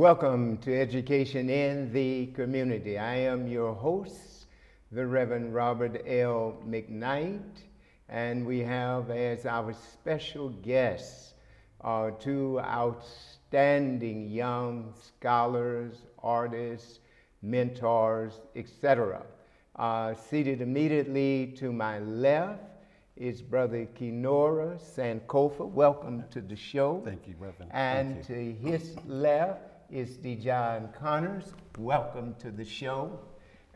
Welcome to Education in the Community. I am your host, the Reverend Robert L. McKnight, and we have as our special guests two outstanding young scholars, artists, mentors, etc. Seated immediately to my left is Brother Kinara Sankofa. Welcome to the show. Thank you, Reverend. And to his left is Dejuan. Welcome to the show.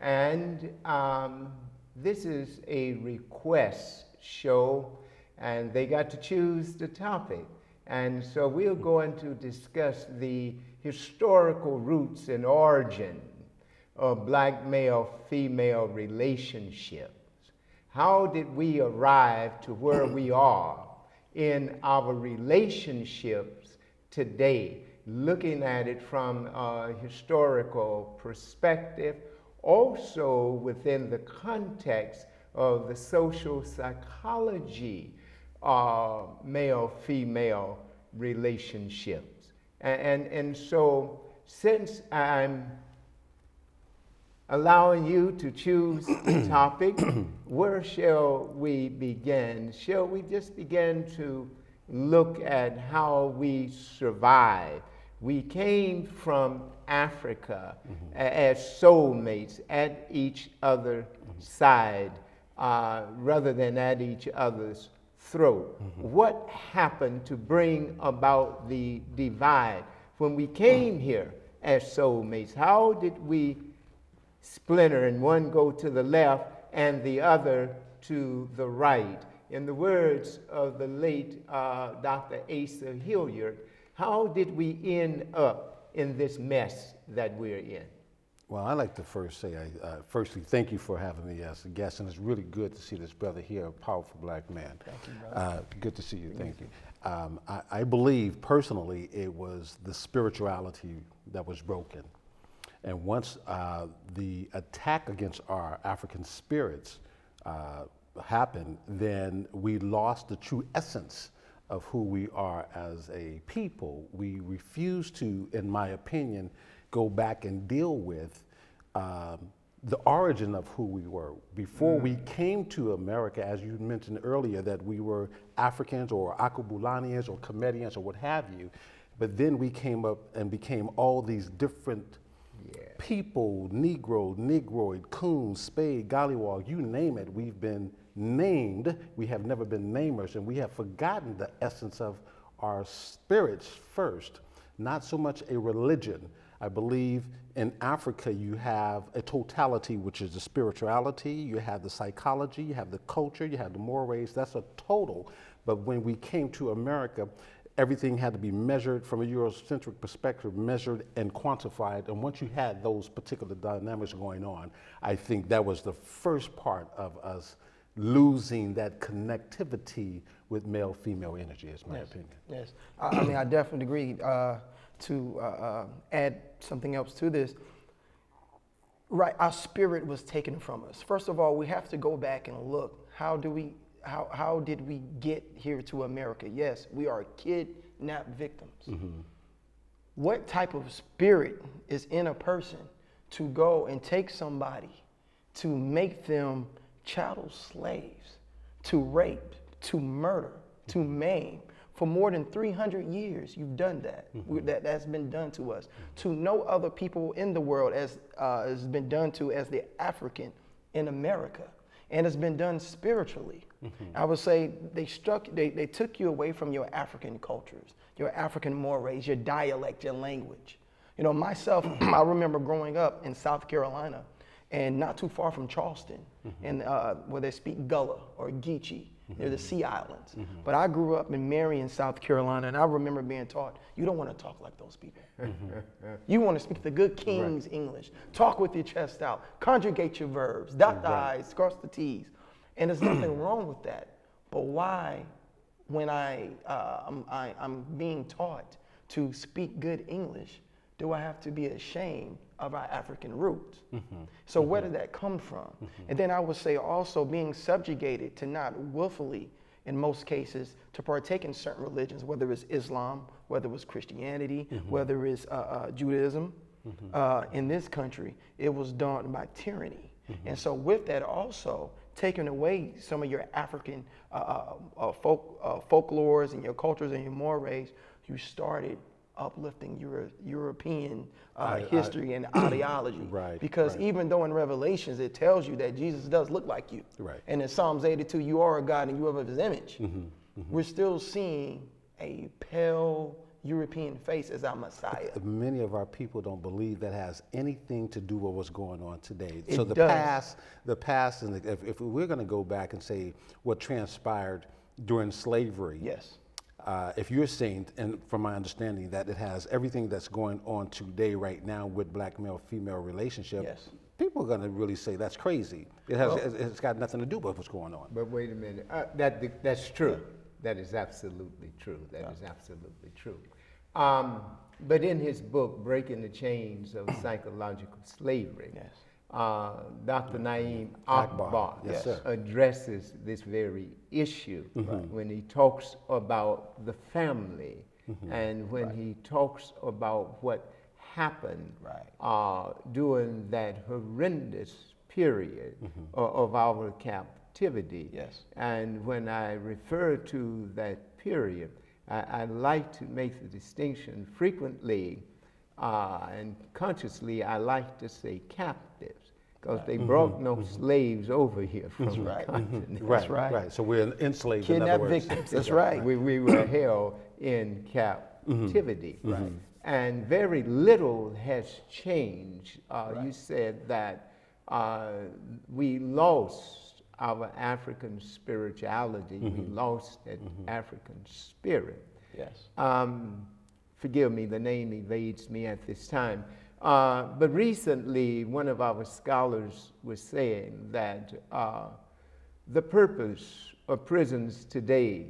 And this is a request show, and they got to choose the topic. And so we're going to discuss the historical roots and origin of black male-female relationships. How did we arrive to where we are in our relationships today? Looking at it from a historical perspective, also within the context of the social psychology of male-female relationships. And so since I'm allowing you to choose the topic, where shall we begin? Shall we just begin to look at how we survive? We came from Africa as soulmates at each other's side rather than at each other's throat. What happened to bring about the divide? When we came here as soulmates, how did we splinter and one go to the left and the other to the right? In the words of the late Dr. Asa Hilliard, how did we end up in this mess that we're in? Well, I'd like to first say, firstly, thank you for having me as a guest, and it's really good to see this brother here, a powerful black man. Thank you, brother. Good to see you, thank you. I believe, personally, it was the spirituality that was broken. And once the attack against our African spirits happened, then we lost the true essence of who we are as a people. We refuse to, in my opinion, go back and deal with the origin of who we were. Before we came to America, as you mentioned earlier, that we were Africans or Akubulanians or Comedians or what have you, but then we came up and became all these different people, Negro, Negroid, Coon, Spade, Gollywog, you name it. We've been named. We have never been namers, and we have forgotten the essence of our spirits first, not so much a religion. I believe in Africa you have a totality, which is the spirituality, you have the psychology, you have the culture, you have the mores. That's a total. But when we came to America, everything had to be measured from a Eurocentric perspective, measured and quantified. And once you had those particular dynamics going on, I think that was the first part of us losing that connectivity with male-female energy, is my opinion. Yes, I mean, I definitely agree. To add something else to this, right, our spirit was taken from us. First of all, we have to go back and look, how did we get here to America? Yes, we are kidnapped victims. What type of spirit is in a person to go and take somebody, to make them chattel slaves, to rape, to murder, to maim? For more than 300 years, you've done that. That's been done to us. To no other people in the world as has been done to as the African in America. And it's been done spiritually. I would say they took you away from your African cultures, your African mores, your dialect, your language. You know, myself, I remember growing up in South Carolina and not too far from Charleston, and where they speak Gullah or Geechee. They're the Sea Islands. But I grew up in Marion, South Carolina, and I remember being taught, you don't want to talk like those people. You want to speak the good King's English. Talk with your chest out. Conjugate your verbs. Dot the I's, cross the T's. And there's nothing wrong with that. But why, when I'm being taught to speak good English, do I have to be ashamed of our African roots? So where did that come from? And then I would say also being subjugated to not willfully in most cases, to partake in certain religions, whether it's Islam, whether it's Christianity, whether it's Judaism. In this country, it was done by tyranny. And so with that also, taking away some of your African folklores and your cultures and your mores, you started uplifting European history and ideology. Right, because right. even though in Revelations it tells you that Jesus does look like you, Right. and in Psalms 82 you are a God and you are of his image, we're still seeing a pale European face as our Messiah. Many of our people don't believe that has anything to do with what's going on today. It So the does. past, and if we're going to go back and say what transpired during slavery, Yes. If you're saying, and from my understanding, that it has everything that's going on today right now with black male-female relationship, Yes. people are going to really say that's crazy. It's got nothing to do with what's going on. But wait a minute, that's true. That is absolutely true. That is absolutely true. But in his book, Breaking the Chains of Psychological Slavery, Yes. Dr. Naeem Akbar Yes, sir. addresses this very issue when he talks about the family and when he talks about what happened during that horrendous period of our captivity. Yes. And when I refer to that period, I like to make the distinction frequently and consciously. I like to say captives because they brought no slaves over here from the continent. That's right. So we're enslaved, in other Kidnap words. victims. That's right. We were held in captivity. Right. And very little has changed. You said that we lost our African spirituality. We lost that African spirit. Yes. Forgive me, the name evades me at this time. But recently, one of our scholars was saying that the purpose of prisons today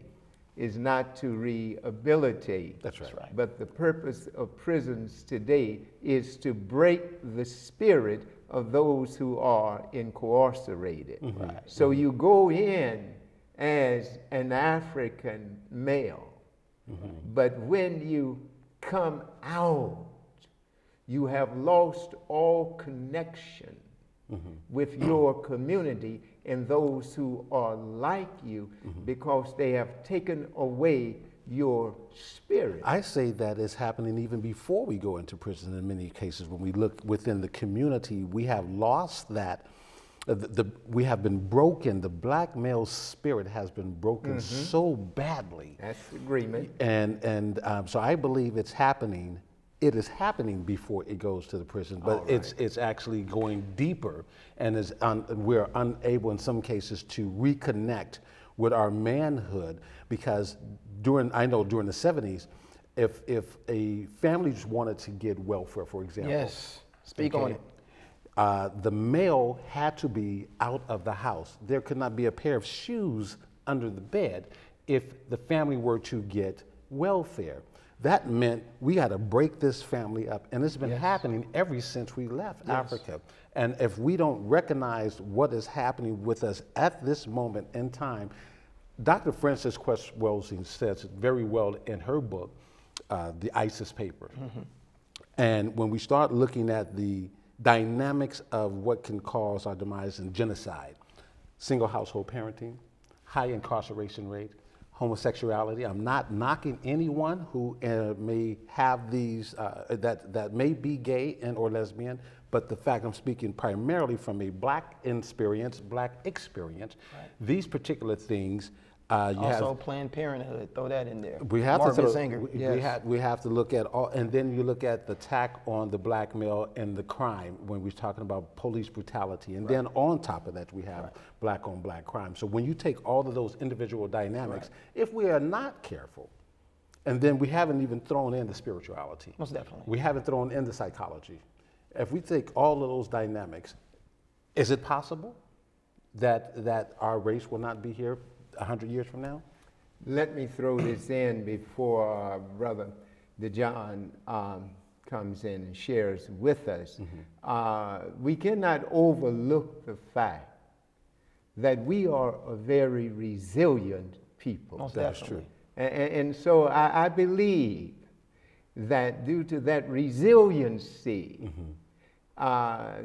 is not to rehabilitate. That's right. But the purpose of prisons today is to break the spirit of those who are incarcerated. So you go in as an African male, but when you come out, you have lost all connection with your community and those who are like you because they have taken away your spirit. I say that is happening even before we go into prison in many cases. When we look within the community, we have lost that. We have been broken. The black male spirit has been broken so badly. That's agreement. And so I believe it's happening. It is happening before it goes to the prison, but it's actually going deeper, and we're unable in some cases to reconnect with our manhood because during the 70s, if a family just wanted to get welfare, for example. Yes. Speak on it. The male had to be out of the house. There could not be a pair of shoes under the bed if the family were to get welfare. That meant we had to break this family up, and it's been happening ever since we left Africa. And if we don't recognize what is happening with us at this moment in time, Dr. Frances Cress Welsing says it very well in her book, The ISIS Papers. And when we start looking at the dynamics of what can cause our demise and genocide, single household parenting, high incarceration rate, homosexuality. I'm not knocking anyone who may have these, that may be gay and or lesbian, but the fact I'm speaking primarily from a black experience, these particular things, also Planned Parenthood, throw that in there. we have Margaret to Sanger. we have to look at all, and then you look at the attack on the black male and the crime when we're talking about police brutality, and then on top of that we have black on black crime. So when you take all of those individual dynamics, if we are not careful, and then we haven't even thrown in the spirituality, Most definitely. we haven't thrown in the psychology. If we take all of those dynamics, is it possible that our race will not be here 100 years from now? Let me throw this in before Brother Dejuan comes in and shares with us. We cannot overlook the fact that we are a very resilient people. Most That is definitely. true. And so I believe that due to that resiliency,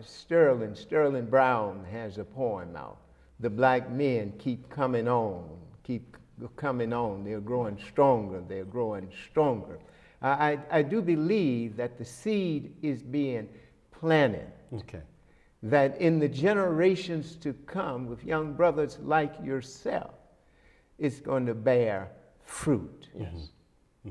Sterling Brown has a poem out. The black men keep coming on. They're growing stronger. They're growing stronger. I do believe that the seed is being planted. Okay. That in the generations to come, with young brothers like yourself, it's going to bear fruit. Yes.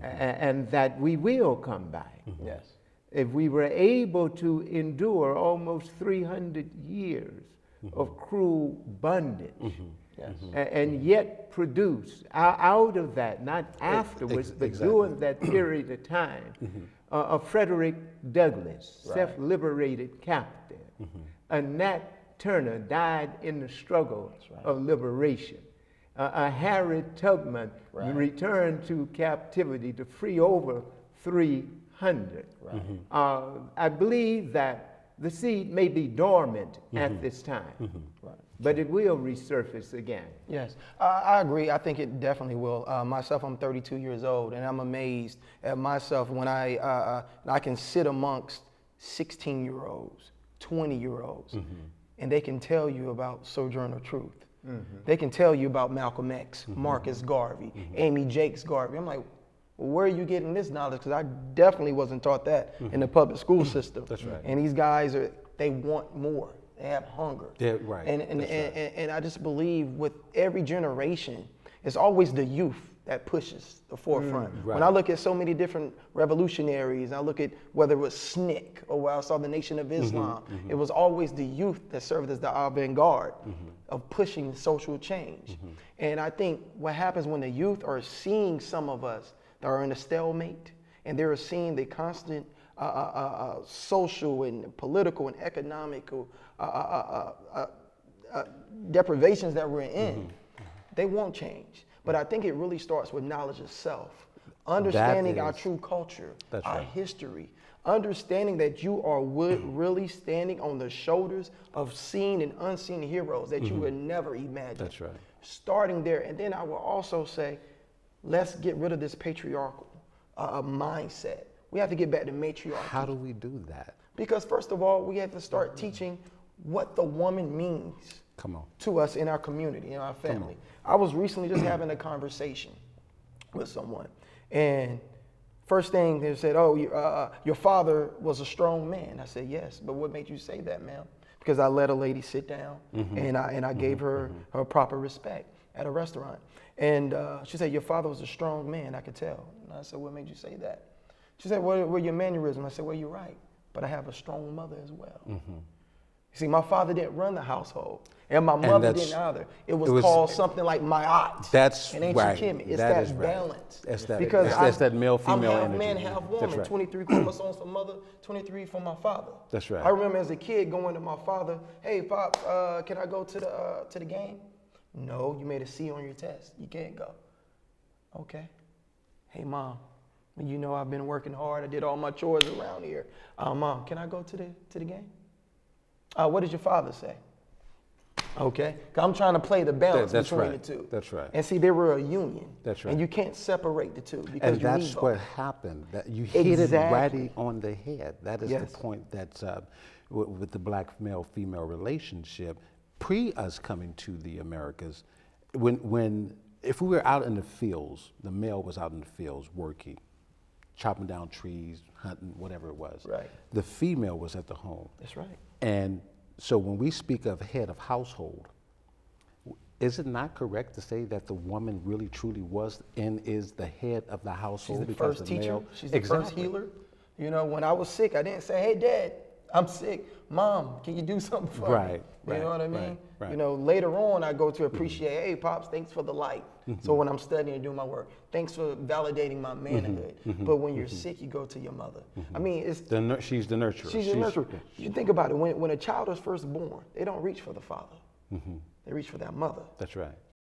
And that we will come back. Yes. If we were able to endure almost 300 years of cruel bondage, Yes. and yet produce out of that, not afterwards, but exactly. during that period of time, a Frederick Douglass, Right. self-liberated captive. A Nat Turner died in the struggle of liberation. A Harriet Tubman returned to captivity to free over 300. I believe that the seed may be dormant at this time, but it will resurface again. Yes, I agree. I think it definitely will. Myself, I'm 32 years old, and I'm amazed at myself when I can sit amongst 16-year-olds, 20-year-olds, and they can tell you about Sojourner Truth. They can tell you about Malcolm X, Marcus Garvey, Amy Jakes Garvey. I'm like, well, where are you getting this knowledge? Because I definitely wasn't taught that in the public school system. That's right. And these guys they want more. They have hunger. Yeah, right. And I just believe with every generation, it's always the youth that pushes the forefront. right. When I look at so many different revolutionaries, I look at whether it was SNCC or where I saw the Nation of Islam, it was always the youth that served as the avant-garde of pushing social change. And I think what happens when the youth are seeing some of us that are in a stalemate, and they're seeing the constant social and political and economical deprivations that we're in, they won't change. But I think it really starts with knowledge of self, understanding our true culture, our history, understanding that you are really standing on the shoulders of seen and unseen heroes that you would never imagine. That's right. Starting there. And then I will also say, let's get rid of this patriarchal mindset. We have to get back to matriarchy. How do we do that? Because first of all, we have to start teaching what the woman means to us in our community, in our family. I was recently just having a conversation with someone, and first thing they said, oh, your father was a strong man. I said, yes, but what made you say that, ma'am? Because I let a lady sit down, and I gave her her proper respect at a restaurant. And she said, your father was a strong man, I could tell. And I said, what made you say that? She said, what were your mannerisms? I said, well, you're right, but I have a strong mother as well. See, my father didn't run the household, and my mother didn't either. It was called something like my aunt. That's in ancient right. Kemet. It's That that is right. balance. That's that. Because That's that male-female I'm half energy. man, half woman. That's right. 23 chromosomes for mother, 23 for my father. That's right. I remember as a kid going to my father, hey, Pop, can I go to the game? No, you made a C on your test. You can't go. Okay. Hey, Mom, you know I've been working hard. I did all my chores around here. Mom, can I go to the game? What did your father say? Okay, 'cause I'm trying to play the balance between the two. That's right. And see, they were a union. That's right. And you can't separate the two because And that's what happened. That you hit it right on the head. That is the point that's with the black male-female relationship. Pre us coming to the Americas, if we were out in the fields, the male was out in the fields working, chopping down trees, hunting, whatever it was. Right. The female was at the home. That's right. And so when we speak of head of household, is it not correct to say that the woman really truly was and is the head of the household? She's the because first teacher. male, She's the first healer. You know, when I was sick, I didn't say, hey, Dad, I'm sick. Mom, can you do something for me? You know what I mean? Right. You know, later on, I go to appreciate, hey, Pops, thanks for the light. So when I'm studying and doing my work, thanks for validating my manhood. But when you're sick, you go to your mother. I mean, it's... she's the nurturer. She's the nurturer. You think about it, when a child is first born, they don't reach for the father. They reach for that mother. That's right.